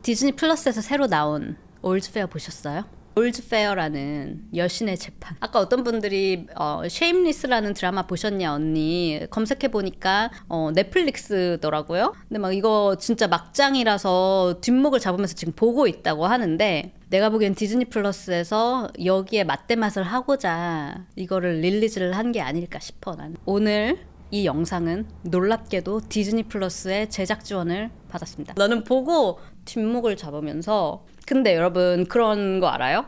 디즈니 플러스에서 새로 나온 올드페어 보셨어요? 올드페어라는 여신의 재판. 아까 어떤 분들이 쉐임리스라는 드라마 보셨냐 언니 검색해보니까 넷플릭스더라고요. 근데 막 이거 진짜 막장이라서 뒷목을 잡으면서 지금 보고 있다고 하는데, 내가 보기엔 디즈니 플러스에서 여기에 맛대맛을 하고자 이거를 릴리즈를 한 게 아닐까 싶어. 난 오늘 이 영상은 놀랍게도 디즈니 플러스의 제작 지원을 받았습니다. 나는 보고 뒷목을 잡으면서, 근데 여러분 그런 거 알아요?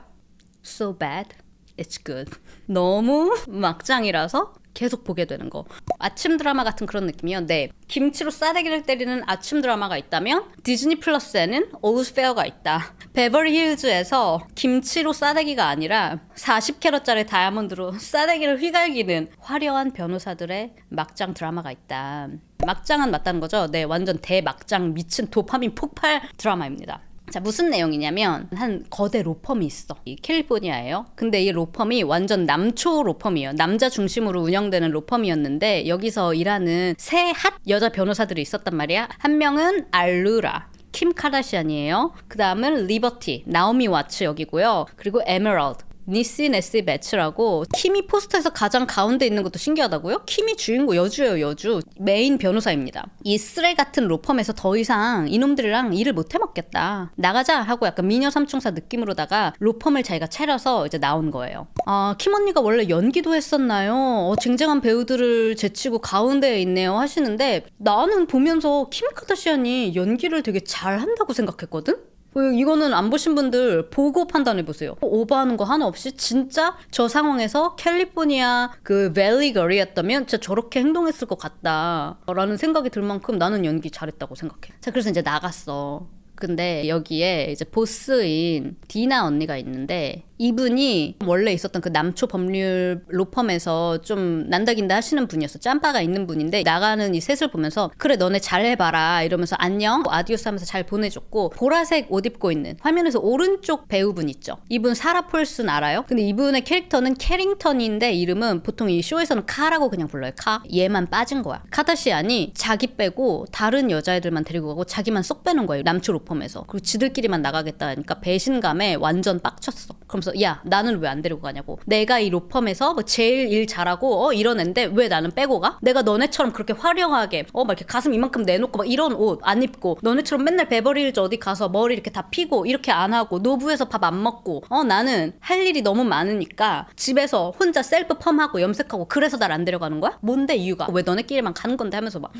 So bad, it's good. 너무 막장이라서 계속 보게 되는 거. 아침 드라마 같은 그런 느낌이요. 네, 김치로 싸대기를 때리는 아침 드라마가 있다면 디즈니 플러스에는 올드페어가 있다. 베버리 힐즈에서 김치로 싸대기가 아니라 40캐럿짜리 다이아몬드로 싸대기를 휘갈기는 화려한 변호사들의 막장 드라마가 있다. 막장은 맞다는 거죠. 네, 완전 대막장 미친 도파민 폭발 드라마입니다. 자, 무슨 내용이냐면 한 거대 로펌이 있어. 이 캘리포니아예요. 근데 이 로펌이 완전 남초 로펌이에요. 남자 중심으로 운영되는 로펌이었는데 여기서 일하는 세 핫 여자 변호사들이 있었단 말이야. 한 명은 알루라, 킴 카다시안이에요. 그 다음은 리버티, 나오미 와츠 여기고요. 그리고 에메랄드, 니시 네시 배츠라고. 킴이 포스터에서 가장 가운데 있는 것도 신기하다고요? 킴이 주인공, 여주예요, 여주. 메인 변호사입니다. 이 쓰레 같은 로펌에서 더 이상 이놈들이랑 일을 못 해먹겠다, 나가자 하고 약간 미녀 삼총사 느낌으로다가 로펌을 자기가 차려서 이제 나온 거예요. 아, 킴 언니가 원래 연기도 했었나요? 쟁쟁한 배우들을 제치고 가운데에 있네요 하시는데, 나는 보면서 킴 카다시안이 연기를 되게 잘한다고 생각했거든? 이거는 안 보신 분들 보고 판단해보세요. 오버하는 거 하나 없이 진짜 저 상황에서 캘리포니아 그 밸리 거리였다면 진짜 저렇게 행동했을 것 같다 라는 생각이 들 만큼 나는 연기 잘했다고 생각해. 자, 그래서 이제 나갔어. 근데 여기에 이제 보스인 디나 언니가 있는데, 이분이 원래 있었던 그 남초 법률 로펌에서 좀 난다긴다 하시는 분이었어. 짬바가 있는 분인데, 나가는 이 셋을 보면서 그래 너네 잘해봐라 이러면서 안녕 아디오스 하면서 잘 보내줬고, 보라색 옷 입고 있는 화면에서 오른쪽 배우분 있죠. 이분 사라 폴슨 알아요? 근데 이분의 캐릭터는 캐링턴인데 이름은 보통 이 쇼에서는 카라고 그냥 불러요. 카. 얘만 빠진 거야. 카다시안이 자기 빼고 다른 여자애들만 데리고 가고 자기만 쏙 빼는 거예요. 남초 로펌에서. 그리고 지들끼리만 나가겠다 하니까 배신감에 완전 빡쳤어. 그러면서 야, 나는 왜 안 데리고 가냐고. 내가 이 로펌에서 뭐 제일 일 잘하고 이런 앤데 왜 나는 빼고 가? 내가 너네처럼 그렇게 화려하게 막 이렇게 가슴 이만큼 내놓고 막 이런 옷 안 입고, 너네처럼 맨날 베버리힐즈 어디 가서 머리 이렇게 다 피고 이렇게 안 하고 노부에서 밥 안 먹고 나는 할 일이 너무 많으니까 집에서 혼자 셀프 펌하고 염색하고, 그래서 날 안 데려가는 거야? 뭔데 이유가? 왜 너네끼리만 가는 건데 하면서 막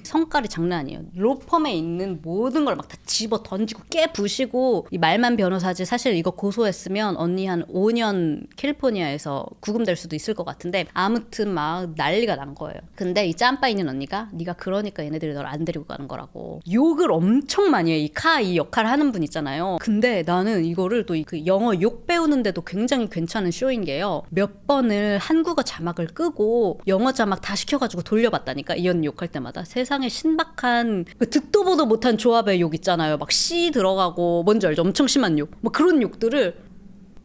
성깔이 장난 아니에요. 로펌에 있는 모든 걸 막 다 집어 던지고 깨부시고. 이 말만 변호사지 사실 이거 고소했으면 언니 한 5년 캘리포니아에서 구금될 수도 있을 것 같은데, 아무튼 막 난리가 난 거예요. 근데 이 짬바 있는 언니가 네가 그러니까 얘네들이 널 안 데리고 가는 거라고 욕을 엄청 많이 해. 이 카 이 역할을 하는 분 있잖아요. 근데 나는 이거를 또 그 영어 욕 배우는데도 굉장히 괜찮은 쇼인 게요. 몇 번을 한국어 자막을 끄고 영어 자막 다 시켜가지고 돌려봤다니까. 이 언니 욕할 때마다 세상에 신박한 그 듣도 보도 못한 조합의 욕 있잖아요. 막 C 들어가고 뭔지 알죠? 엄청 심한 욕. 뭐 그런 욕들을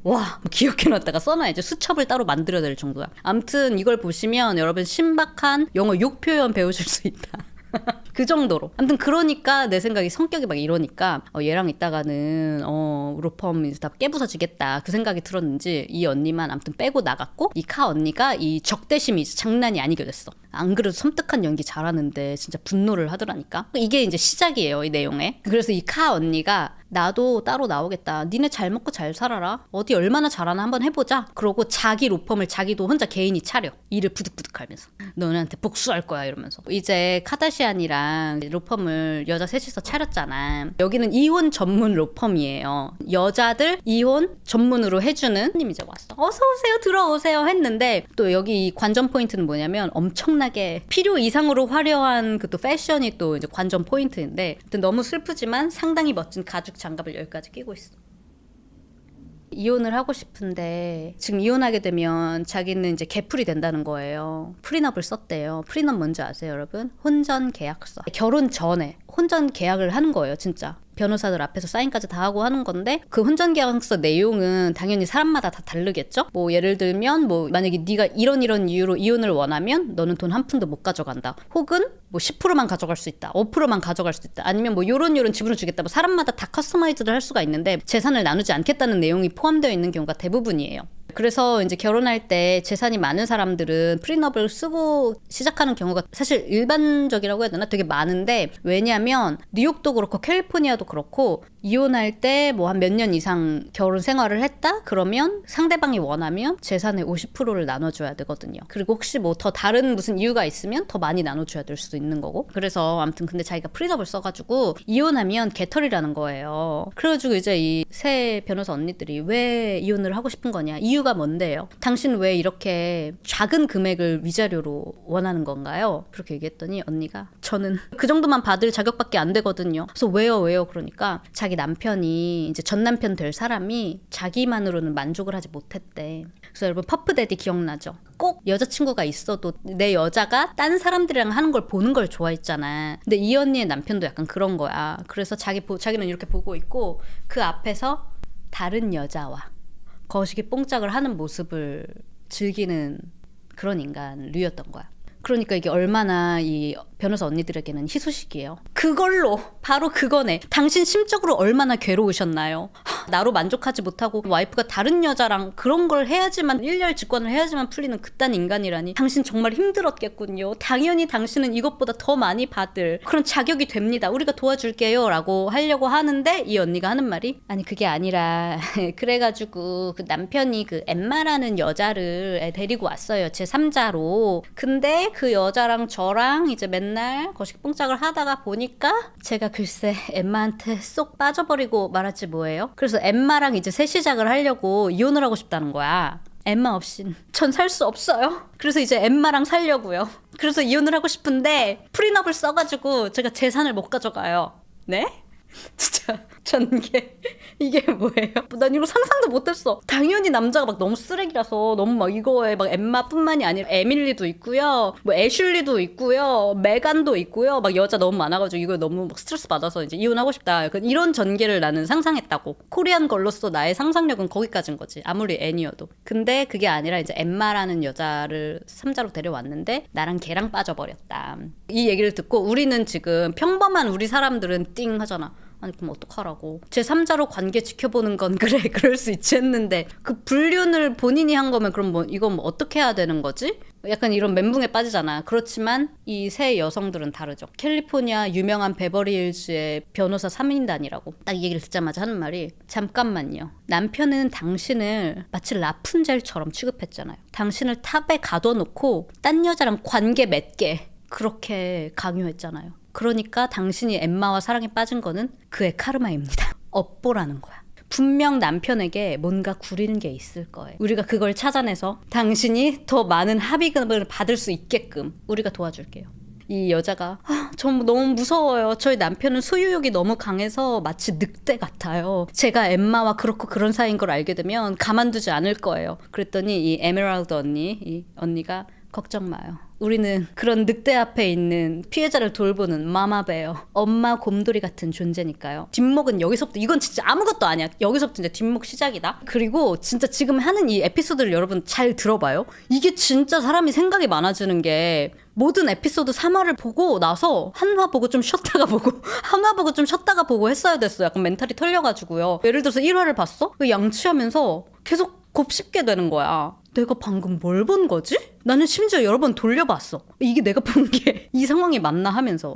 와, 기억해놨다가 써놔야지. 수첩을 따로 만들어야 될 정도야. 암튼 이걸 보시면 여러분 신박한 영어 욕 표현 배우실 수 있다. 그 정도로. 아무튼 그러니까 내 생각이, 성격이 막 이러니까 얘랑 있다가는 로펌 이제 다 깨부서지겠다 그 생각이 들었는지, 이 언니만 아무튼 빼고 나갔고, 이 카 언니가 이 적대심이 이제 장난이 아니게 됐어. 안 그래도 섬뜩한 연기 잘하는데 진짜 분노를 하더라니까. 이게 이제 시작이에요, 이 내용에. 그래서 이 카 언니가 나도 따로 나오겠다. 니네 잘 먹고 잘 살아라. 어디 얼마나 잘하나 한번 해보자. 그러고 자기 로펌을 자기도 혼자 개인이 차려. 일을 부득부득 하면서. 너네한테 복수할 거야 이러면서. 이제 카다시안이랑 로펌을 여자 셋이서 차렸잖아. 여기는 이혼 전문 로펌이에요. 여자들 이혼 전문으로 해주는 님 이제 왔어. 어서오세요, 들어오세요 했는데, 또 여기 관전 포인트는 뭐냐면 엄청나게 필요 이상으로 화려한 그 또 패션이 또 이제 관전 포인트인데, 너무 슬프지만 상당히 멋진 가죽 장갑을 여기까지 끼고 있어. 이혼을 하고 싶은데 지금 이혼하게 되면 자기는 이제 개풀이 된다는 거예요. 프리넛을 썼대요. 프리넛 뭔지 아세요, 여러분? 혼전 계약서. 결혼 전에 혼전 계약을 하는 거예요, 진짜. 변호사들 앞에서 사인까지 다 하고 하는 건데 그 혼전계약서 내용은 당연히 사람마다 다 다르겠죠. 뭐 예를 들면 뭐 만약에 네가 이런 이유로 이혼을 원하면 너는 돈 한 푼도 못 가져간다. 혹은 뭐 10%만 가져갈 수 있다. 5%만 가져갈 수 있다. 아니면 뭐 요런 지분을 주겠다. 뭐 사람마다 다 커스터마이즈를 할 수가 있는데 재산을 나누지 않겠다는 내용이 포함되어 있는 경우가 대부분이에요. 그래서 이제 결혼할 때 재산이 많은 사람들은 프리너블 쓰고 시작하는 경우가 사실 일반적이라고 해야 되나? 되게 많은데 왜냐면 뉴욕도 그렇고 캘리포니아도 그렇고 이혼할 때 뭐 한 몇 년 이상 결혼 생활을 했다? 그러면 상대방이 원하면 재산의 50%를 나눠줘야 되거든요. 그리고 혹시 뭐 더 다른 무슨 이유가 있으면 더 많이 나눠줘야 될 수도 있는 거고. 그래서 아무튼 근데 자기가 프리너블 써가지고 이혼하면 개털이라는 거예요. 그래가지고 이제 이 새 변호사 언니들이 왜 이혼을 하고 싶은 거냐? 이유가 뭔데요? 당신 왜 이렇게 작은 금액을 위자료로 원하는 건가요? 그렇게 얘기했더니 언니가 저는 그 정도만 받을 자격밖에 안 되거든요. 그래서 왜요? 그러니까 자기 남편이 이제 전 남편 될 사람이 자기만으로는 만족을 하지 못했대. 그래서 여러분 퍼프데디 기억나죠? 꼭 여자친구가 있어도 내 여자가 딴 사람들이랑 하는 걸 보는 걸 좋아했잖아. 근데 이 언니의 남편도 약간 그런 거야. 그래서 자기는 이렇게 보고 있고 그 앞에서 다른 여자와 거시기 뽕짝을 하는 모습을 즐기는 그런 인간류였던 거야. 그러니까 이게 얼마나 이 변호사 언니들에게는 희소식이에요. 그걸로 바로 그거네. 당신 심적으로 얼마나 괴로우셨나요? 나로 만족하지 못하고 와이프가 다른 여자랑 그런 걸 해야지만 일렬 직권을 해야지만 풀리는 그딴 인간이라니. 당신 정말 힘들었겠군요. 당연히 당신은 이것보다 더 많이 받을 그런 자격이 됩니다. 우리가 도와줄게요 라고 하려고 하는데 이 언니가 하는 말이 아니 그게 아니라 그래가지고 그 남편이 그 엠마라는 여자를 데리고 왔어요. 제 3자로. 근데 그 여자랑 저랑 이제 맨날 거식 뽕짝을 하다가 보니까 제가 글쎄 엠마한테 쏙 빠져버리고 말았지 뭐예요. 그래서 엠마랑 이제 새 시작을 하려고 이혼을 하고 싶다는 거야. 엠마 없인 전 살 수 없어요. 그래서 이제 엠마랑 살려고요. 그래서 이혼을 하고 싶은데 프리너블 써가지고 제가 재산을 못 가져가요. 네? 진짜 전개 이게 뭐예요? 난 이거 상상도 못했어. 당연히 남자가 막 너무 쓰레기라서 너무 막 이거에 막 엠마뿐만이 아니라 에밀리도 있고요, 뭐 애슐리도 있고요, 메간도 있고요, 막 여자 너무 많아가지고 이거 너무 막 스트레스 받아서 이제 이혼하고 싶다. 이런 전개를 나는 상상했다고. 코리안 걸로서 나의 상상력은 거기까지인 거지. 아무리 애니어도. 근데 그게 아니라 이제 엠마라는 여자를 3자로 데려왔는데 나랑 걔랑 빠져버렸다. 이 얘기를 듣고 우리는 지금 평범한 우리 사람들은 띵 하잖아. 아니 그럼 어떡하라고. 제3자로 관계 지켜보는 건 그래 그럴 수 있지 했는데 그 불륜을 본인이 한 거면 그럼 뭐 이건 뭐 어떻게 해야 되는 거지? 약간 이런 멘붕에 빠지잖아. 그렇지만 이 세 여성들은 다르죠. 캘리포니아 유명한 베버리힐즈의 변호사 3인단이라고 딱 이 얘기를 듣자마자 하는 말이 잠깐만요. 남편은 당신을 마치 라푼젤처럼 취급했잖아요. 당신을 탑에 가둬놓고 딴 여자랑 관계 맺게 그렇게 강요했잖아요. 그러니까 당신이 엠마와 사랑에 빠진 거는 그의 카르마입니다. 업보라는 거야. 분명 남편에게 뭔가 구리는 게 있을 거예요. 우리가 그걸 찾아내서 당신이 더 많은 합의금을 받을 수 있게끔 우리가 도와줄게요. 이 여자가 저 너무 무서워요. 저희 남편은 소유욕이 너무 강해서 마치 늑대 같아요. 제가 엠마와 그렇고 그런 사이인 걸 알게 되면 가만두지 않을 거예요. 그랬더니 이 에메랄드 이 언니가 걱정 마요. 우리는 그런 늑대 앞에 있는 피해자를 돌보는 마마베어, 엄마 곰돌이 같은 존재니까요. 뒷목은 여기서부터, 이건 진짜 아무것도 아니야. 여기서부터 이제 뒷목 시작이다. 그리고 진짜 지금 하는 이 에피소드를 여러분 잘 들어봐요. 이게 진짜 사람이 생각이 많아지는 게 모든 에피소드 3화를 보고 나서 한 화 보고 좀 쉬었다가 보고 한 화 보고 좀 쉬었다가 보고 했어야 됐어. 약간 멘탈이 털려가지고요. 예를 들어서 1화를 봤어? 양치하면서 계속 곱씹게 되는 거야. 내가 방금 뭘 본 거지? 나는 심지어 여러 번 돌려봤어. 이게 내가 본 게 이 상황이 맞나 하면서.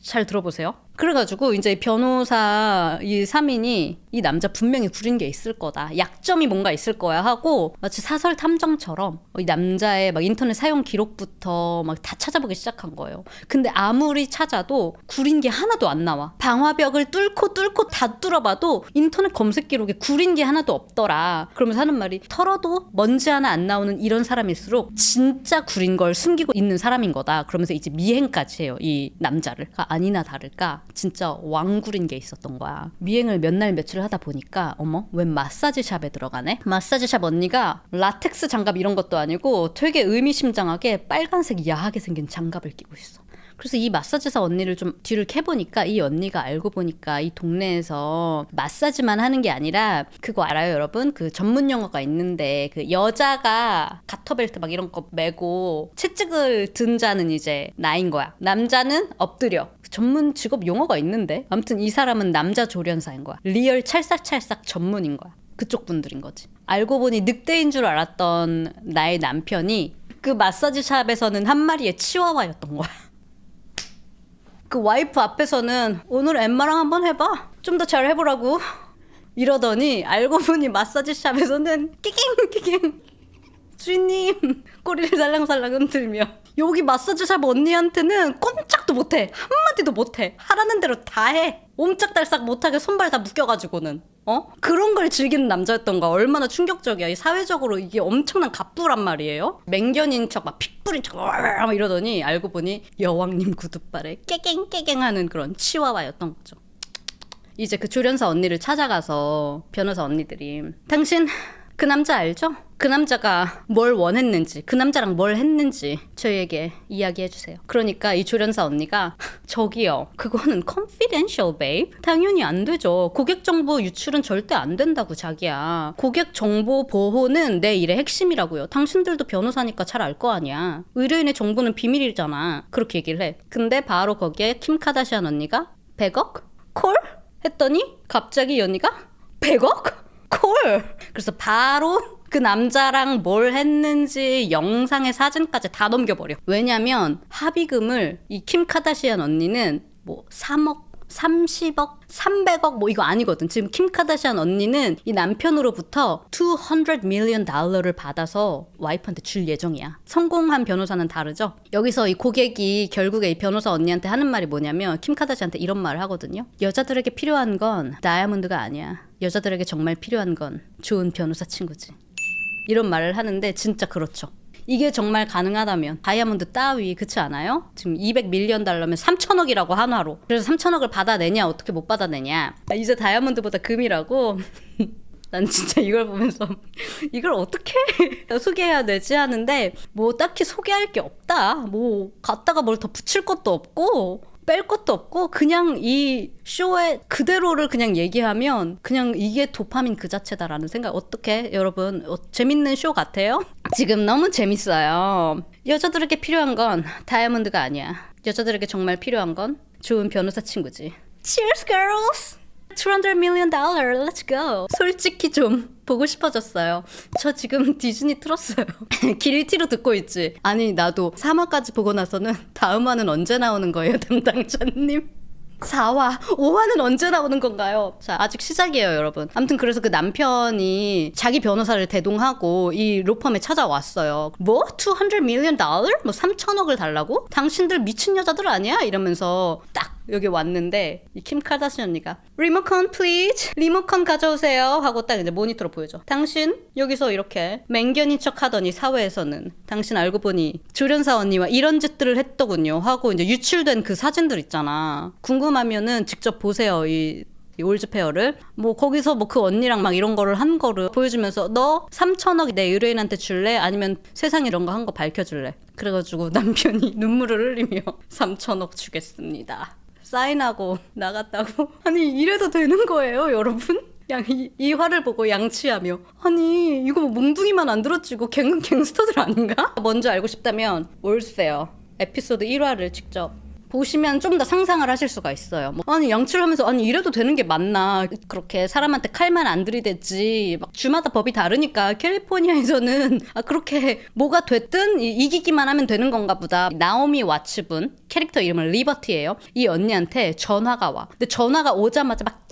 잘 들어보세요. 그래가지고 이제 변호사 이 3인이 이 남자 분명히 구린 게 있을 거다. 약점이 뭔가 있을 거야 하고 마치 사설 탐정처럼 이 남자의 막 인터넷 사용 기록부터 막 다 찾아보기 시작한 거예요. 근데 아무리 찾아도 구린 게 하나도 안 나와. 방화벽을 뚫고 다 뚫어봐도 인터넷 검색 기록에 구린 게 하나도 없더라. 그러면서 하는 말이 털어도 먼지 하나 안 나오는 이런 사람일수록 진짜 구린 걸 숨기고 있는 사람인 거다. 그러면서 이제 미행까지 해요. 이 남자를. 아니나 다를까 진짜 왕구린 게 있었던 거야. 미행을 몇 날 며칠 하다 보니까 어머 웬 마사지 샵에 들어가네. 마사지 샵 언니가 라텍스 장갑 이런 것도 아니고 되게 의미심장하게 빨간색 야하게 생긴 장갑을 끼고 있어. 그래서 이 마사지사 언니를 좀 뒤를 캐보니까 이 언니가 알고 보니까 이 동네에서 마사지만 하는 게 아니라 그거 알아요 여러분? 그 전문 용어가 있는데 그 여자가 가터벨트 막 이런 거 메고 채찍을 든 자는 이제 나인 거야. 남자는 엎드려. 전문 직업 용어가 있는데 아무튼 이 사람은 남자 조련사인 거야. 리얼 찰싹찰싹 전문인 거야. 그쪽 분들인 거지. 알고 보니 늑대인 줄 알았던 나의 남편이 그 마사지 샵에서는 한 마리의 치와와였던 거야. 그 와이프 앞에서는 오늘 엠마랑 한번 해봐. 좀 더 잘 해보라고. 이러더니 알고 보니 마사지 샵에서는 끼깅 주인님 꼬리를 살랑살랑 흔들며 여기 마사지 샵 언니한테는 꼼짝도 못해. 한마디도 못해. 하라는 대로 다 해. 옴짝달싹 못하게 손발 다 묶여가지고는. 그런 걸 즐기는 남자였던 거야. 얼마나 충격적이야. 이 사회적으로 이게 엄청난 갑부란 말이에요. 맹견인 척 막 피 뿌린 척 막 이러더니 알고 보니 여왕님 구두발에 깨갱깨갱 하는 그런 치와와였던 거죠. 이제 그 조련사 언니를 찾아가서 변호사 언니들이 당신 그 남자 알죠? 그 남자가 뭘 원했는지, 그 남자랑 뭘 했는지 저희에게 이야기해주세요. 그러니까 이 조련사 언니가 저기요, 그거는 confidential, babe. 당연히 안 되죠. 고객 정보 유출은 절대 안 된다고 자기야. 고객 정보 보호는 내 일의 핵심이라고요. 당신들도 변호사니까 잘 알 거 아니야. 의뢰인의 정보는 비밀이잖아. 그렇게 얘기를 해. 근데 바로 거기에 킴 카다시안 언니가 100억? 콜? 했더니 갑자기 이 언니가 100억? 콜! 그래서 바로 그 남자랑 뭘 했는지 영상의 사진까지 다 넘겨버려. 왜냐면 합의금을 이 킴 카다시안 언니는 뭐 3억, 30억, 300억 뭐 이거 아니거든. 지금 킴 카다시안 언니는 이 남편으로부터 $200 million 달러를 받아서 와이프한테 줄 예정이야. 성공한 변호사는 다르죠. 여기서 이 고객이 결국에 이 변호사 언니한테 하는 말이 뭐냐면 킴 카다시안한테 이런 말을 하거든요. 여자들에게 필요한 건 다이아몬드가 아니야. 여자들에게 정말 필요한 건 좋은 변호사 친구지. 이런 말을 하는데 진짜 그렇죠. 이게 정말 가능하다면 다이아몬드 따위 그렇지 않아요? 지금 200 밀리언 달러면 3천억이라고 한화로. 그래서 3천억을 받아내냐 어떻게 못 받아내냐. 이제 다이아몬드보다 금이라고. 난 진짜 이걸 보면서 이걸 어떻게 소개해야 되지 하는데 뭐 딱히 소개할 게 없다. 뭐 갖다가 뭘 더 붙일 것도 없고 뺄 것도 없고 그냥 이 쇼의 그대로를 그냥 얘기하면 그냥 이게 도파민 그 자체다라는 생각. 어떻게 여러분 재밌는 쇼 같아요? 지금 너무 재밌어요. 여자들에게 필요한 건 다이아몬드가 아니야. 여자들에게 정말 필요한 건 좋은 변호사 친구지. Cheers girls! $200 million, let's go. 솔직히 좀 보고 싶어졌어요. 저 지금 디즈니 틀었어요. 길티로 듣고 있지. 아니 나도 3화까지 보고 나서는 다음 화는 언제 나오는 거예요 담당자님? 4화, 5화는 언제 나오는 건가요? 자, 아직 시작이에요, 여러분. 아무튼 그래서 그 남편이 자기 변호사를 대동하고 이 로펌에 찾아왔어요. 뭐? $200 million? 뭐 3천억을 달라고? 당신들 미친 여자들 아니야? 이러면서 딱 여기 왔는데 이 킴 카다시안 언니가 리모컨 please 리모컨 가져오세요 하고 딱 이제 모니터로 보여줘. 당신 여기서 이렇게 맹견인 척 하더니 사회에서는 당신 알고 보니 조련사 언니와 이런 짓들을 했더군요 하고 이제 유출된 그 사진들 있잖아. 궁금하면은 직접 보세요. 이 올즈페어를 뭐 거기서 뭐 그 언니랑 막 이런 거를 한 거를 보여주면서 너 3천억 내 의뢰인한테 줄래? 아니면 세상 이런 거 한 거 밝혀줄래? 그래가지고 남편이 눈물을 흘리며 3천억 주겠습니다. 사인하고 나갔다고. 아니 이래도 되는 거예요 여러분? 이 화를 보고 양치하며 아니 이거 뭐 몽둥이만 안 들었지 이거 갱스터들 아닌가? 먼저 알고 싶다면 월스페어 에피소드 1화를 직접 보시면 좀 더 상상을 하실 수가 있어요. 뭐, 아니 양치를 하면서 아니 이래도 되는 게 맞나. 그렇게 사람한테 칼만 안 들이댔지. 막 주마다 법이 다르니까 캘리포니아에서는 그렇게 뭐가 됐든 이기기만 하면 되는 건가 보다. 나오미 와츠분 캐릭터 이름은 리버티예요. 이 언니한테 전화가 와. 근데 전화가 오자마자 막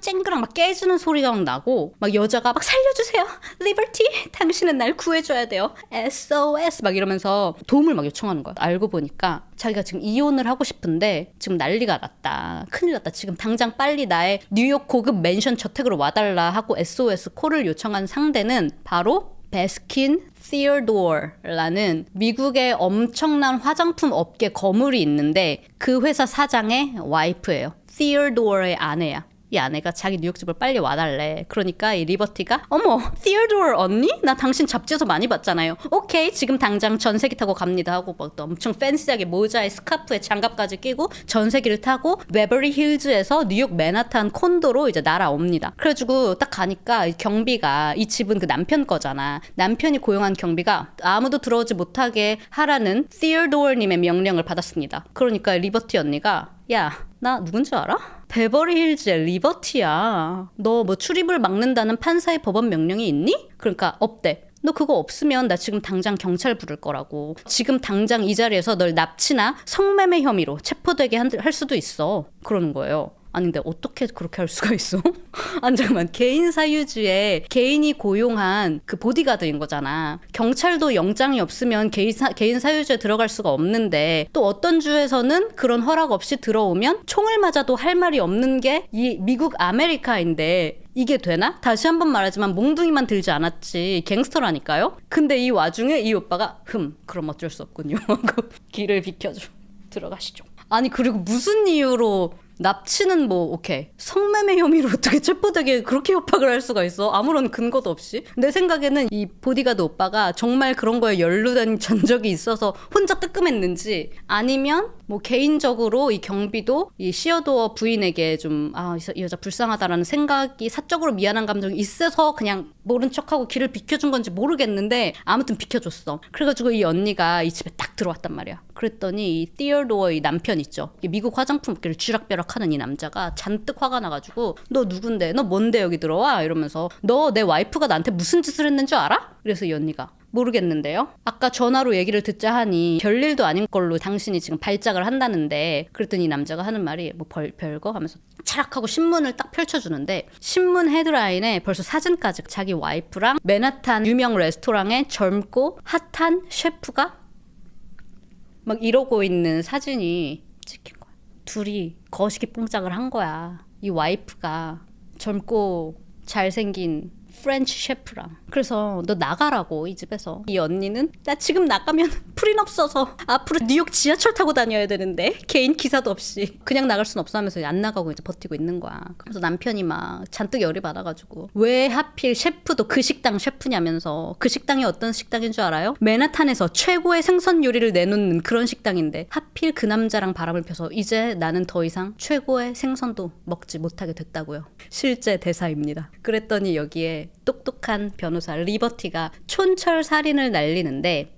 쨍그랑 막 깨지는 소리가 막 나고 막 여자가 막 살려주세요. 리버티 당신은 날 구해줘야 돼요. SOS 막 이러면서 도움을 막 요청하는 거야. 알고 보니까 자기가 지금 이혼을 하고 싶은데 지금 난리가 났다. 큰일 났다. 지금 당장 빨리 나의 뉴욕 고급 맨션 저택으로 와달라 하고 SOS 콜을 요청한 상대는 바로 베스킨 티어도어라는 미국의 엄청난 화장품 업계 거물이 있는데 그 회사 사장의 와이프예요. 티어도어의 아내야. 이 아내가 자기 뉴욕집을 빨리 와달래. 그러니까 이 리버티가 어머 티어도어 언니? 나 당신 잡지에서 많이 봤잖아요. 오케이 지금 당장 전세기 타고 갑니다 하고 막 또 엄청 팬시하게 모자에 스카프에 장갑까지 끼고 전세기를 타고 베버리 힐즈에서 뉴욕 맨하탄 콘도로 이제 날아옵니다. 그래가지고 딱 가니까 경비가 이 집은 그 남편 거잖아. 남편이 고용한 경비가 아무도 들어오지 못하게 하라는 티어도어님의 명령을 받았습니다. 그러니까 리버티 언니가 야, 나 누군지 알아? 베버리 힐즈의 리버티야. 너 뭐 출입을 막는다는 판사의 법원 명령이 있니? 그러니까 없대. 너 그거 없으면 나 지금 당장 경찰 부를 거라고. 지금 당장 이 자리에서 널 납치나 성매매 혐의로 체포되게 할 수도 있어. 그러는 거예요. 아니 근데 어떻게 그렇게 할 수가 있어? 아니 잠깐만 개인 사유지에 개인이 고용한 그 보디가드인 거잖아. 경찰도 영장이 없으면 개인 사유지에 들어갈 수가 없는데 또 어떤 주에서는 그런 허락 없이 들어오면 총을 맞아도 할 말이 없는 게 이 미국 아메리카인데 이게 되나? 다시 한번 말하지만 몽둥이만 들지 않았지 갱스터라니까요. 근데 이 와중에 이 오빠가 그럼 어쩔 수 없군요 하고 길을 비켜줘. 들어가시죠. 아니 그리고 무슨 이유로 납치는 뭐 오케이 성매매 혐의로 어떻게 체포되게 그렇게 협박을 할 수가 있어? 아무런 근거도 없이. 내 생각에는 이 보디가드 오빠가 정말 그런 거에 연루된 전적이 있어서 혼자 뜨끔했는지 아니면 뭐 개인적으로 이 경비도 이 시어도어 부인에게 좀 이 여자 불쌍하다라는 생각이 사적으로 미안한 감정이 있어서 그냥 모른 척하고 길을 비켜준 건지 모르겠는데 아무튼 비켜줬어. 그래가지고 이 언니가 이 집에 딱 들어왔단 말이야. 그랬더니 이 티어도어의 남편 있죠. 미국 화장품 업계를 쥐락벼락하는 이 남자가 잔뜩 화가 나가지고 너 누군데? 너 뭔데 여기 들어와? 이러면서 너 내 와이프가 나한테 무슨 짓을 했는 줄 알아? 그래서 이 언니가 모르겠는데요? 아까 전화로 얘기를 듣자 하니 별일도 아닌 걸로 당신이 지금 발작을 한다는데 그랬더니 이 남자가 하는 말이 뭐 별거? 하면서 차락하고 신문을 딱 펼쳐주는데 신문 헤드라인에 벌써 사진까지 자기 와이프랑 맨하탄 유명 레스토랑에 젊고 핫한 셰프가 막 이러고 있는 사진이 찍힌 거야. 둘이 거시기 뽕짝을 한 거야. 이 와이프가 젊고 잘생긴 프렌치 셰프랑. 그래서 너 나가라고 이 집에서. 이 언니는 나 지금 나가면 프리업 써서 앞으로 뉴욕 지하철 타고 다녀야 되는데 개인 기사도 없이 그냥 나갈 순 없어 하면서 안 나가고 이제 버티고 있는 거야. 그래서 남편이 막 잔뜩 열이 받아가지고 왜 하필 셰프도 그 식당 셰프냐면서. 그 식당이 어떤 식당인 줄 알아요? 맨하탄에서 최고의 생선 요리를 내놓는 그런 식당인데 하필 그 남자랑 바람을 펴서 이제 나는 더 이상 최고의 생선도 먹지 못하게 됐다고요. 실제 대사입니다. 그랬더니 여기에 똑똑한 변호사 리버티가 촌철살인을 날리는데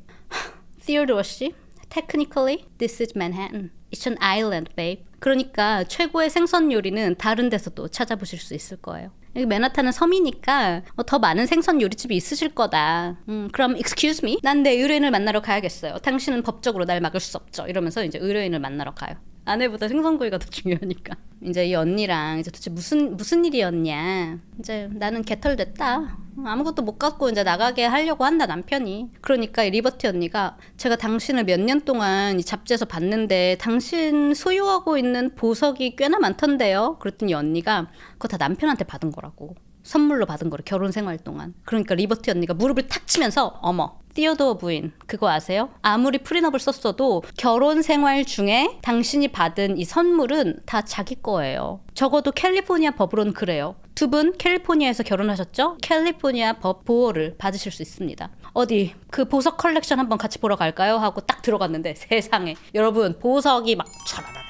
Theodore 씨, technically this is Manhattan. It's an island, babe. 그러니까 최고의 생선 요리는 다른 데서도 찾아보실 수 있을 거예요. 여기 맨하탄은 섬이니까 더 많은 생선 요리집이 있으실 거다. 그럼 excuse me, 난 내 의뢰인을 만나러 가야겠어요. 당신은 법적으로 날 막을 수 없죠. 이러면서 이제 의뢰인을 만나러 가요. 아내보다 생선구이가 더 중요하니까. 이제 이 언니랑 이제 도대체 무슨 일이었냐. 이제 나는 개털됐다. 아무것도 못 갖고 이제 나가게 하려고 한다 남편이. 그러니까 이 리버티 언니가 제가 당신을 몇 년 동안 이 잡지에서 봤는데 당신 소유하고 있는 보석이 꽤나 많던데요. 그랬더니 언니가 그거 다 남편한테 받은 거라고. 선물로 받은 거래 결혼 생활 동안. 그러니까 리버티 언니가 무릎을 탁 치면서 어머 티어도어 부인 그거 아세요? 아무리 프리너블 썼어도 결혼 생활 중에 당신이 받은 이 선물은 다 자기 거예요. 적어도 캘리포니아 법으로는 그래요. 두 분 캘리포니아에서 결혼하셨죠? 캘리포니아 법 보호를 받으실 수 있습니다. 어디 그 보석 컬렉션 한번 같이 보러 갈까요? 하고 딱 들어갔는데 세상에 여러분 보석이 막 촤라라라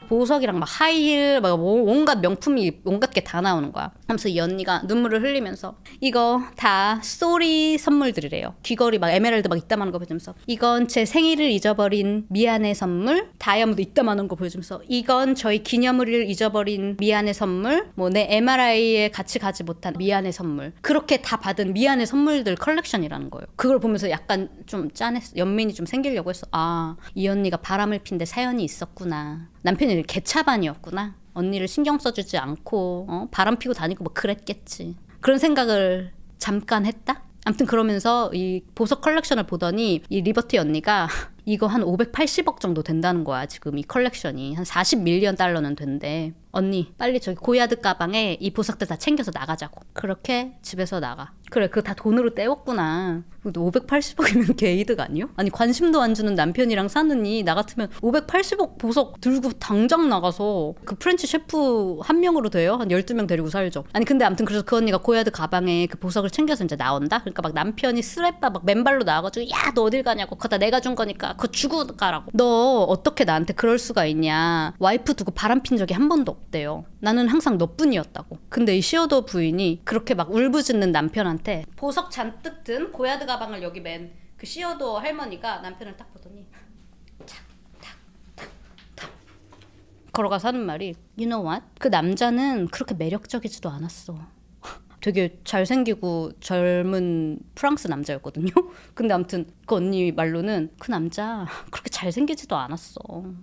보석이랑 막 하이힐 막 온갖 명품이 온갖 게 다 나오는 거야. 하면서 이 언니가 눈물을 흘리면서 이거 다 쏘리 선물들이래요. 귀걸이 막 에메랄드 막 이따만한 거 보여주면서 이건 제 생일을 잊어버린 미안해 선물. 다이아몬드 이따만한 거 보여주면서 이건 저희 기념일을 잊어버린 미안해 선물. 뭐 내 MRI에 같이 가지 못한 미안해 선물. 그렇게 다 받은 미안해 선물들 컬렉션이라는 거예요. 그걸 보면서 약간 좀 짠했어. 연민이 좀 생기려고 했어. 아, 이 언니가 바람을 핀 데 사연이 있었구나. 남편이 개차반이었구나. 언니를 신경 써주지 않고 바람 피고 다니고 뭐 그랬겠지. 그런 생각을 잠깐 했다? 아무튼 그러면서 이 보석 컬렉션을 보더니 이 리버티 언니가 이거 한 580억 정도 된다는 거야. 지금 이 컬렉션이 한 40밀리언 달러는 된대. 언니 빨리 저기 고야드 가방에 이 보석들 다 챙겨서 나가자고. 그렇게 집에서 나가. 그래 그거 다 돈으로 때웠구나. 580억이면 개이득 아니요? 아니 관심도 안 주는 남편이랑 사느니 나 같으면 580억 보석 들고 당장 나가서 그 프렌치 셰프 한 명으로 돼요? 한 12명 데리고 살죠. 아니 근데 아무튼 그래서 그 언니가 고야드 가방에 그 보석을 챙겨서 이제 나온다? 그러니까 막 남편이 쓰레빠 막 맨발로 나와가지고 야 너 어딜 가냐고. 그거 다 내가 준 거니까 그거 주고 가라고. 너 어떻게 나한테 그럴 수가 있냐. 와이프 두고 바람핀 적이 한 번도 없대요. 나는 항상 너뿐이었다고. 근데 이 시어도 부인이 그렇게 막 울부짖는 남편한테 보석 잔뜩 든 고야드 가방을 여기 맨 그 시어도 할머니가 남편을 딱 보더니 탁탁탁탁 걸어가서 하는 말이 You know what? 그 남자는 그렇게 매력적이지도 않았어. 되게 잘생기고 젊은 프랑스 남자였거든요. 근데 아무튼 그 언니 말로는 그 남자 그렇게 잘생기지도 않았어.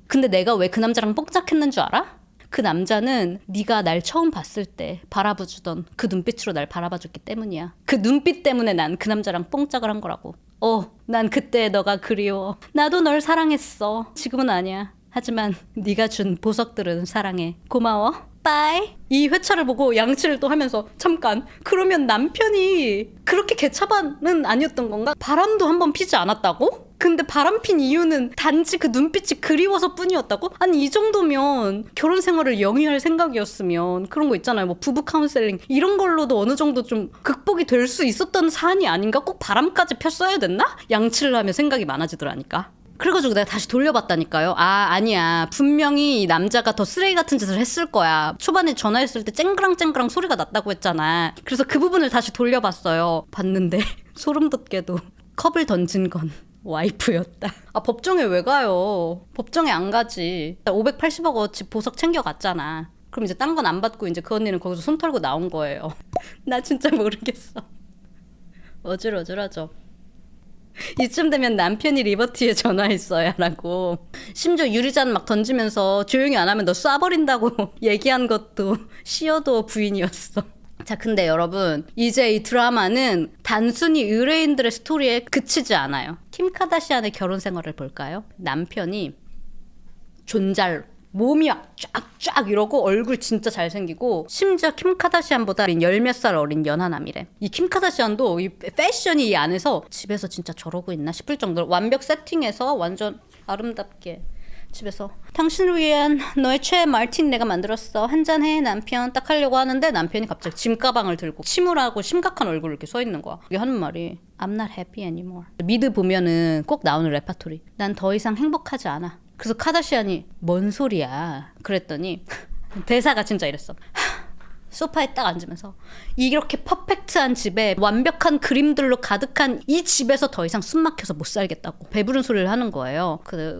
근데 내가 왜 그 남자랑 뽕짝했는 줄 알아? 그 남자는 네가 날 처음 봤을 때 바라봐주던 그 눈빛으로 날 바라봐줬기 때문이야. 그 눈빛 때문에 난 그 남자랑 뽕짝을 한 거라고. 난 그때 너가 그리워. 나도 널 사랑했어. 지금은 아니야. 하지만 네가 준 보석들은 사랑해. 고마워. 빠이. 이 회차를 보고 양치를 또 하면서 잠깐 그러면 남편이 그렇게 개차반은 아니었던 건가? 바람도 한번 피지 않았다고? 근데 바람핀 이유는 단지 그 눈빛이 그리워서 뿐이었다고? 아니 이 정도면 결혼 생활을 영위할 생각이었으면 그런 거 있잖아요. 뭐 부부 카운셀링 이런 걸로도 어느 정도 좀 극복이 될 수 있었던 사안이 아닌가? 꼭 바람까지 폈어야 됐나? 양치를 하면 생각이 많아지더라니까. 그래가지고 내가 다시 돌려봤다니까요. 아니야. 분명히 이 남자가 더 쓰레기 같은 짓을 했을 거야. 초반에 전화했을 때 쨍그랑쨍그랑 소리가 났다고 했잖아. 그래서 그 부분을 다시 돌려봤어요. 봤는데 소름 돋게도 컵을 던진 건 와이프였다. 법정에 왜 가요? 법정에 안 가지. 580억어치 보석 챙겨갔잖아. 그럼 이제 딴 건 안 받고 이제 그 언니는 거기서 손 털고 나온 거예요. 나 진짜 모르겠어. 어질어질하죠. 이쯤 되면 남편이 리버티에 전화했어야 라고. 심지어 유리잔 막 던지면서 조용히 안 하면 너 쏴버린다고 얘기한 것도 시어도 부인이었어. 자, 근데 여러분 이제 이 드라마는 단순히 의뢰인들의 스토리에 그치지 않아요. 킴 카다시안의 결혼 생활을 볼까요? 남편이 존잘 몸이 쫙쫙 이러고 얼굴 진짜 잘생기고 심지어 킴 카다시안보다 10몇 살 어린 연하남이래. 이 킴 카다시안도 이 패션이 이 안에서 집에서 진짜 저러고 있나 싶을 정도로 완벽 세팅해서 완전 아름답게 집에서 당신을 위한 너의 최애 말틴 내가 만들었어. 한잔해 남편 딱 하려고 하는데 남편이 갑자기 짐 가방을 들고 침울하고 심각한 얼굴로 이렇게 서 있는 거야. 이게 하는 말이 I'm not happy anymore. 미드 보면은 꼭 나오는 레파토리. 난 더 이상 행복하지 않아. 그래서 카다시안이 뭔 소리야 그랬더니 대사가 진짜 이랬어. 소파에 딱 앉으면서 이렇게 퍼펙트한 집에 완벽한 그림들로 가득한 이 집에서 더 이상 숨 막혀서 못 살겠다고 배부른 소리를 하는 거예요.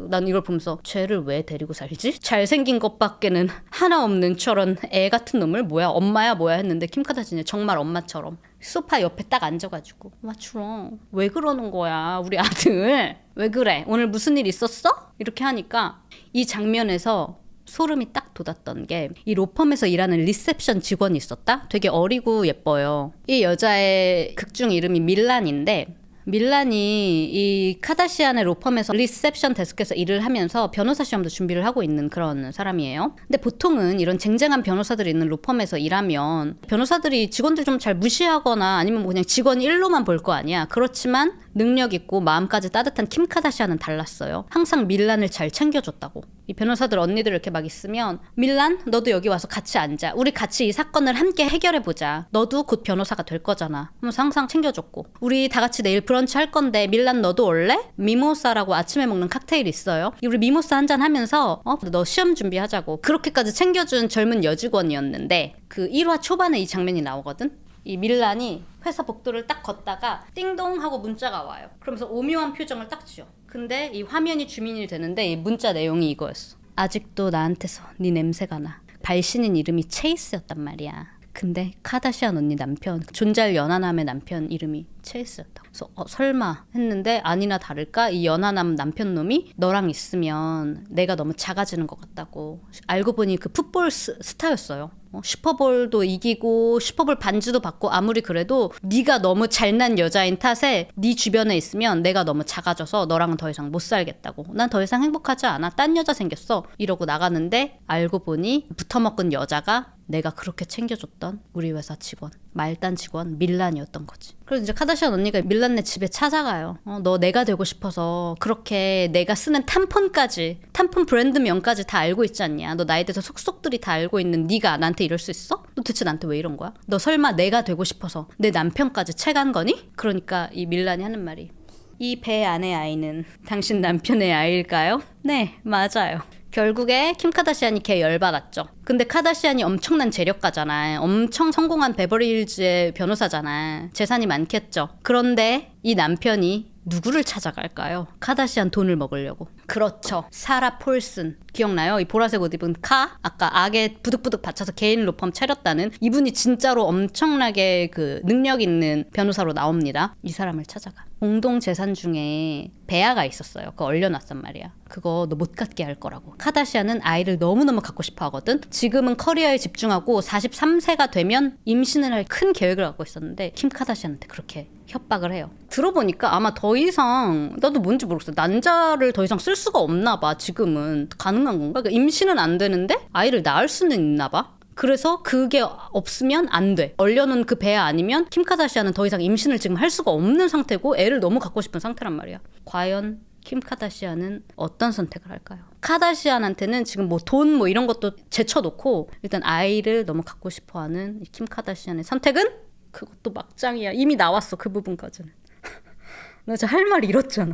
난 이걸 보면서 쟤를 왜 데리고 살지? 잘생긴 것밖에는 하나 없는 저런 애 같은 놈을 뭐야 엄마야 뭐야 했는데 킴 카다시안이 정말 엄마처럼 소파 옆에 딱 앉아가지고 What's wrong? 왜 그러는 거야 우리 아들? 왜 그래? 오늘 무슨 일 있었어? 이렇게 하니까 이 장면에서 소름이 딱 돋았던 게 이 로펌에서 일하는 리셉션 직원이 있었다? 되게 어리고 예뻐요. 이 여자의 극중 이름이 밀란인데 밀란이 이 카다시안의 로펌에서 리셉션 데스크에서 일을 하면서 변호사 시험도 준비를 하고 있는 그런 사람이에요. 근데 보통은 이런 쟁쟁한 변호사들이 있는 로펌에서 일하면 변호사들이 직원들 좀 잘 무시하거나 아니면 뭐 그냥 직원 일로만 볼 거 아니야. 그렇지만 능력 있고 마음까지 따뜻한 킴 카다시안은 달랐어요. 항상 밀란을 잘 챙겨줬다고. 이 변호사들 언니들 이렇게 막 있으면 밀란 너도 여기 와서 같이 앉아. 우리 같이 이 사건을 함께 해결해보자. 너도 곧 변호사가 될 거잖아. 하면서 항상 챙겨줬고 우리 다 같이 내일 브런치 할 건데 밀란 너도 올래? 미모사라고 아침에 먹는 칵테일 있어요. 우리 미모사 한잔 하면서 너 시험 준비하자고. 그렇게까지 챙겨준 젊은 여직원이었는데 그 1화 초반에 이 장면이 나오거든. 이 밀란이 회사 복도를 딱 걷다가 띵동 하고 문자가 와요. 그러면서 오묘한 표정을 딱 지어. 근데 이 화면이 주민이 되는데 이 문자 내용이 이거였어. 아직도 나한테서 네 냄새가 나. 발신인 이름이 체이스였단 말이야. 근데 카다시안 언니 남편, 존잘 연하남의 남편 이름이 체이스였다. 그래서 설마 했는데 아니나 다를까 이 연하남 남편 놈이 너랑 있으면 내가 너무 작아지는 것 같다고. 알고 보니 그 풋볼 스타였어요. 슈퍼볼도 이기고 슈퍼볼 반지도 받고 아무리 그래도 네가 너무 잘난 여자인 탓에 네 주변에 있으면 내가 너무 작아져서 너랑은 더 이상 못 살겠다고. 난 더 이상 행복하지 않아. 딴 여자 생겼어. 이러고 나가는데 알고 보니 붙어먹은 여자가 내가 그렇게 챙겨줬던 우리 회사 직원, 말단 직원 밀란이었던 거지. 그래서 이제 카다시안 언니가 밀란네 집에 찾아가요. 너 내가 되고 싶어서 그렇게 내가 쓰는 탐폰까지, 탐폰 브랜드명까지 다 알고 있지 않냐. 너 나에 대해서 속속들이 다 알고 있는 네가 나한테 이럴 수 있어? 너 대체 나한테 왜 이런 거야? 너 설마 내가 되고 싶어서 내 남편까지 채간 거니? 그러니까 이 밀란이 하는 말이, 이 배 안의 아이는 당신 남편의 아이일까요? 네, 맞아요. 결국에 킴 카다시안이 걔 열받았죠. 근데 카다시안이 엄청난 재력가잖아. 엄청 성공한 베버리힐즈의 변호사잖아. 재산이 많겠죠. 그런데 이 남편이 누구를 찾아갈까요? 카다시안 돈을 먹으려고. 그렇죠. 사라 폴슨. 기억나요? 이 보라색 옷 입은 카? 아까 악에 부득부득 받쳐서 개인 로펌 차렸다는 이분이 진짜로 엄청나게 그 능력 있는 변호사로 나옵니다. 이 사람을 찾아가. 공동 재산 중에 배아가 있었어요. 그거 얼려놨단 말이야. 그거 너 못 갖게 할 거라고. 카다시안은 아이를 너무너무 갖고 싶어 하거든. 지금은 커리어에 집중하고 43세가 되면 임신을 할 큰 계획을 갖고 있었는데 킴 카다시안한테 그렇게 협박을 해요. 들어보니까 아마 더 이상, 나도 뭔지 모르겠어. 난자를 더 이상 쓸 수가 없나 봐. 지금은 가능한 건가? 그러니까 임신은 안 되는데 아이를 낳을 수는 있나 봐. 그래서 그게 없으면 안 돼. 얼려놓은 그 배 아니면 킴 카다시안은 더 이상 임신을 지금 할 수가 없는 상태고 애를 너무 갖고 싶은 상태란 말이야. 과연 킴 카다시안은 어떤 선택을 할까요? 카다시안한테는 지금 뭐 돈 뭐 이런 것도 제쳐놓고 일단 아이를 너무 갖고 싶어하는 이 킴 카다시안의 선택은? 그것도 막장이야. 이미 나왔어. 그 부분까지는. 나 진짜 할 말 잃었잖아.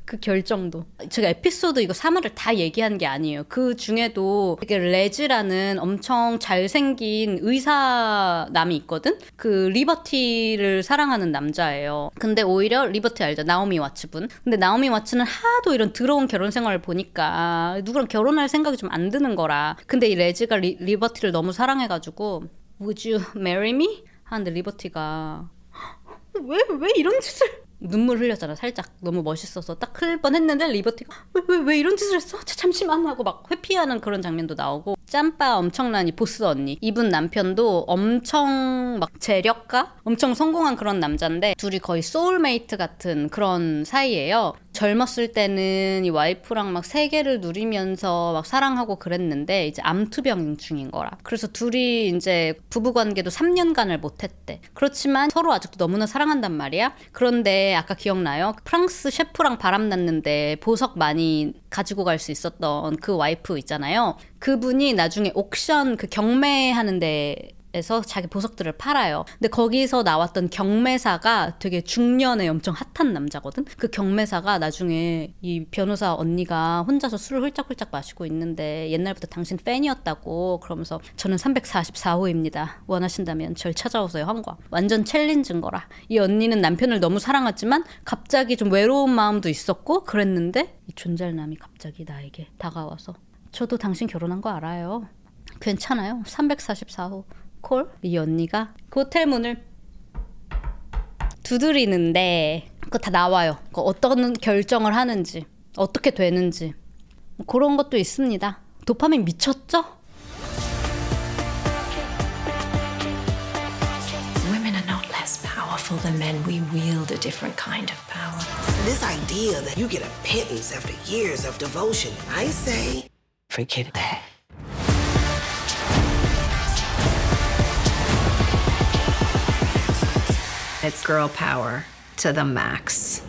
그 결정도. 제가 에피소드 이거 3화를 다 얘기한 게 아니에요. 그 중에도 되게 레지라는 엄청 잘생긴 의사남이 있거든? 그 리버티를 사랑하는 남자예요. 근데 오히려 리버티 알죠? 나오미 와츠 분. 근데 나오미 와츠는 하도 이런 더러운 결혼 생활을 보니까 누구랑 결혼할 생각이 좀 안 드는 거라. 근데 이 레지가 리버티를 너무 사랑해가지고 Would you marry me? 하는데 리버티가 왜 이런 짓을, 눈물 흘렸잖아. 살짝 너무 멋있어서 딱 흘릴 뻔했는데 리버티가 왜 이런 짓을 했어? 잠시만 하고 막 회피하는 그런 장면도 나오고. 짬바 엄청난 이 보스 언니, 이분 남편도 엄청 막 재력가? 엄청 성공한 그런 남자인데 둘이 거의 소울메이트 같은 그런 사이예요. 젊었을 때는 이 와이프랑 막 세계를 누리면서 막 사랑하고 그랬는데 이제 암투병 중인 거라. 그래서 둘이 이제 부부관계도 3년간을 못했대. 그렇지만 서로 아직도 너무나 사랑한단 말이야. 그런데 아까 기억나요? 프랑스 셰프랑 바람났는데 보석 많이 가지고 갈 수 있었던 그 와이프 있잖아요. 그분이 나중에 옥션 그 경매하는 데에서 자기 보석들을 팔아요. 근데 거기서 나왔던 경매사가 되게 중년에 엄청 핫한 남자거든. 그 경매사가 나중에 이 변호사 언니가 혼자서 술을 훌쩍훌쩍 마시고 있는데 옛날부터 당신 팬이었다고 그러면서 저는 344호입니다. 원하신다면 절 찾아오세요 한 거야. 완전 챌린지인 거라. 이 언니는 남편을 너무 사랑하지만 갑자기 좀 외로운 마음도 있었고 그랬는데 이 존잘남이 갑자기 나에게 다가와서 저도 당신 결혼한 거 알아요. 괜찮아요. 344호 콜? 이 언니가 그 호텔 문을 두드리는데 그거 다 나와요. 어떤 결정을 하는지 어떻게 되는지 그런 것도 있습니다. 도파민 미쳤죠? Women are not less powerful than men. We wield a different kind of power. This idea that you get a pittance after years of devotion, I say, forget that. It's girl power to the max.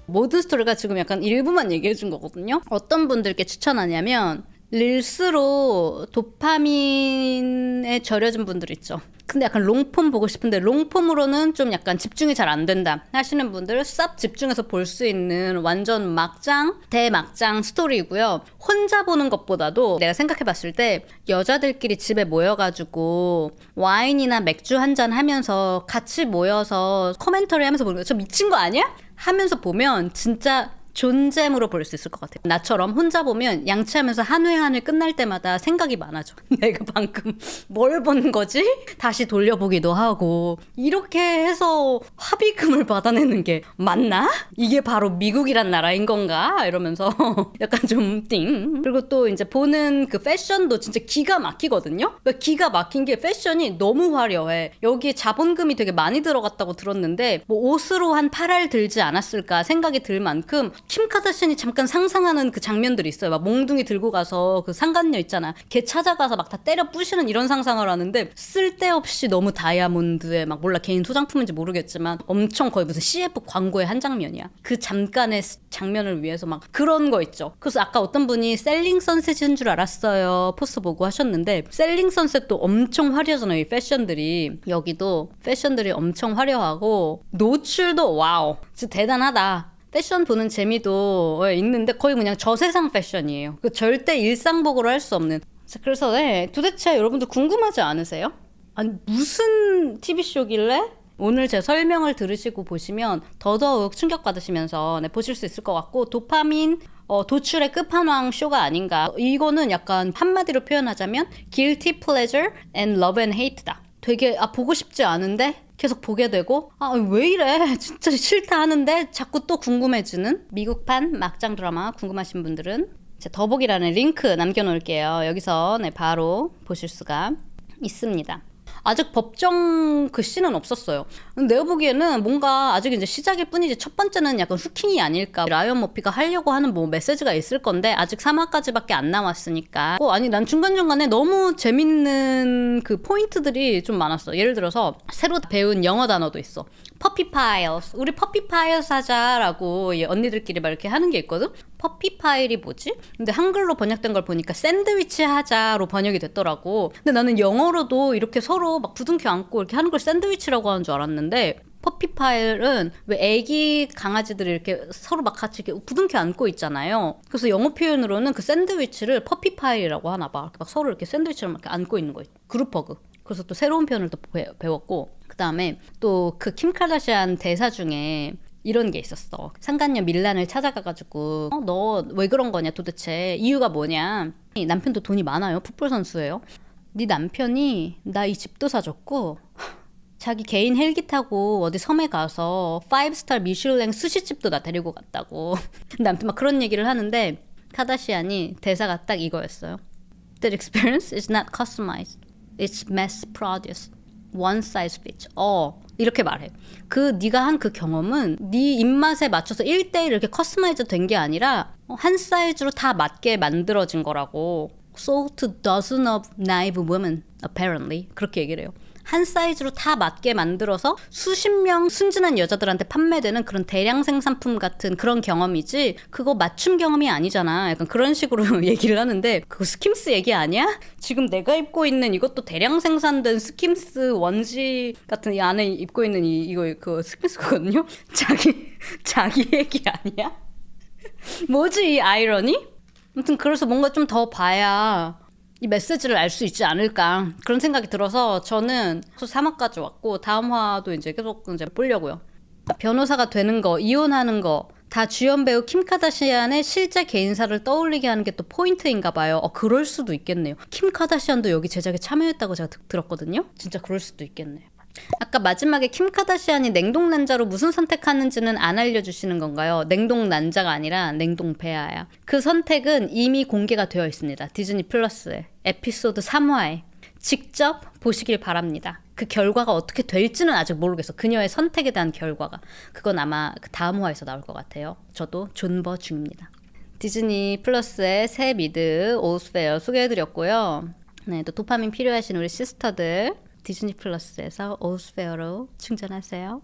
모든 스토리가 지금 약간 일부만 얘기해 준 거거든요. 어떤 분들께 추천하냐면 릴스로 도파민에 절여진 분들 있죠. 근데 약간 롱폼 보고 싶은데 롱폼으로는 좀 약간 집중이 잘 안 된다 하시는 분들 쌉 집중해서 볼 수 있는 완전 막장, 대막장 스토리고요. 혼자 보는 것보다도 내가 생각해 봤을 때 여자들끼리 집에 모여가지고 와인이나 맥주 한잔 하면서 같이 모여서 커멘터리 하면서 보는 거 저 미친 거 아니야? 하면서 보면 진짜 존잼으로 볼 수 있을 것 같아요. 나처럼 혼자 보면 양치하면서 한 회 한 회 끝날 때마다 생각이 많아져. 내가 방금 뭘 본 거지? 다시 돌려보기도 하고 이렇게 해서 합의금을 받아내는 게 맞나? 이게 바로 미국이란 나라인 건가? 이러면서 약간 좀 띵. 그리고 또 이제 보는 그 패션도 진짜 기가 막히거든요. 그러니까 기가 막힌 게 패션이 너무 화려해. 여기에 자본금이 되게 많이 들어갔다고 들었는데 뭐 옷으로 한 8알 들지 않았을까 생각이 들 만큼 킴 카다시안이 잠깐 상상하는 그 장면들이 있어요. 막 몽둥이 들고 가서 그 상간녀 있잖아. 걔 찾아가서 막 다 때려 부시는 이런 상상을 하는데 쓸데없이 너무 다이아몬드에 막 몰라 개인 소장품인지 모르겠지만 엄청 거의 무슨 CF 광고의 한 장면이야. 그 잠깐의 장면을 위해서 막 그런 거 있죠. 그래서 아까 어떤 분이 셀링 선셋인 줄 알았어요. 포스 보고 하셨는데 셀링 선셋도 엄청 화려하잖아요. 이 패션들이. 여기도 패션들이 엄청 화려하고 노출도 와우. 진짜 대단하다. 패션 보는 재미도 있는데 거의 그냥 저세상 패션이에요. 그 절대 일상복으로 할 수 없는. 그래서 도대체 여러분들 궁금하지 않으세요? 아니 무슨 TV쇼길래? 오늘 제 설명을 들으시고 보시면 더더욱 충격받으시면서 보실 수 있을 것 같고 도파민 도출의 끝판왕 쇼가 아닌가. 이거는 약간 한마디로 표현하자면 guilty pleasure and love and hate다. 되게 보고 싶지 않은데 계속 보게 되고 왜 이래 진짜 싫다 하는데 자꾸 또 궁금해지는 미국판 막장 드라마 궁금하신 분들은 제 더보기란에 링크 남겨놓을게요. 여기서 바로 보실 수가 있습니다. 아직 법정 그 씬은 없었어요. 내가 보기에는 뭔가 아직 이제 시작일 뿐이지 첫 번째는 약간 후킹이 아닐까. 라이언 머피가 하려고 하는 뭐 메시지가 있을 건데 아직 3화까지밖에 안 나왔으니까. 아니 난 중간중간에 너무 재밌는 그 포인트들이 좀 많았어. 예를 들어서 새로 배운 영어 단어도 있어. 퍼피 파일스. 우리 퍼피 파일스 하자라고 언니들끼리 막 이렇게 하는 게 있거든. 퍼피 파일이 뭐지? 근데 한글로 번역된 걸 보니까 샌드위치 하자로 번역이 됐더라고. 근데 나는 영어로도 이렇게 서로 막 부둥켜 안고 이렇게 하는 걸 샌드위치라고 하는 줄 알았는데 퍼피 파일은 왜 애기 강아지들이 이렇게 서로 막 같이 이렇게 부둥켜 안고 있잖아요. 그래서 영어 표현으로는 그 샌드위치를 퍼피 파일이라고 하나 봐. 막 서로 이렇게 샌드위치를 막 이렇게 안고 있는 거. 그룹허그. 그래서 또 새로운 표현을 또 배웠고 그 다음에 또 그 킴 카다시안 대사 중에 이런 게 있었어. 상간녀 밀란을 찾아가가지고 너 왜 그런 거냐 도대체 이유가 뭐냐. 남편도 돈이 많아요. 풋볼 선수예요. 네 남편이 나 이 집도 사줬고 자기 개인 헬기 타고 어디 섬에 가서 5스타 미슐랭 스시집도 나 데리고 갔다고. 남편 막 그런 얘기를 하는데 카다시안이 대사가 딱 이거였어요. That experience is not customized. It's mass produced. One size fits all. 이렇게 말해. 네가 한 그 경험은 네 입맛에 맞춰서 1:1 이렇게 커스터마이즈 된 게 아니라 한 사이즈로 다 맞게 만들어진 거라고. Sold to dozens of naive women, apparently. 그렇게 얘기를 해요. 한 사이즈로 다 맞게 만들어서 수십 명 순진한 여자들한테 판매되는 그런 대량 생산품 같은 그런 경험이지 그거 맞춤 경험이 아니잖아. 약간 그런 식으로 얘기를 하는데 그거 스킴스 얘기 아니야? 지금 내가 입고 있는 이것도 대량 생산된 스킴스 원지 같은 이 안에 입고 있는 이거 그 스킴스거든요. 자기 얘기 아니야? 뭐지 이 아이러니? 아무튼 그래서 뭔가 좀 더 봐야 이 메시지를 알 수 있지 않을까 그런 생각이 들어서 저는 3화까지 왔고 다음 화도 이제 계속 이제 보려고요. 변호사가 되는 거, 이혼하는 거 다 주연 배우 킴 카다시안의 실제 개인사를 떠올리게 하는 게 또 포인트인가 봐요. 그럴 수도 있겠네요. 킴 카다시안도 여기 제작에 참여했다고 제가 들었거든요. 진짜 그럴 수도 있겠네요. 아까 마지막에 킴 카다시안이 냉동난자로 무슨 선택하는지는 안 알려주시는 건가요? 냉동난자가 아니라 냉동배아야. 그 선택은 이미 공개가 되어 있습니다. 디즈니 플러스에 에피소드 3화에 직접 보시길 바랍니다. 그 결과가 어떻게 될지는 아직 모르겠어. 그녀의 선택에 대한 결과가. 그건 아마 그 다음 화에서 나올 것 같아요. 저도 존버 중입니다. 디즈니 플러스의 새 미드 올스페어 소개해드렸고요. 네, 또 도파민 필요하신 우리 시스터들 디즈니 플러스에서 올스페어로 충전하세요.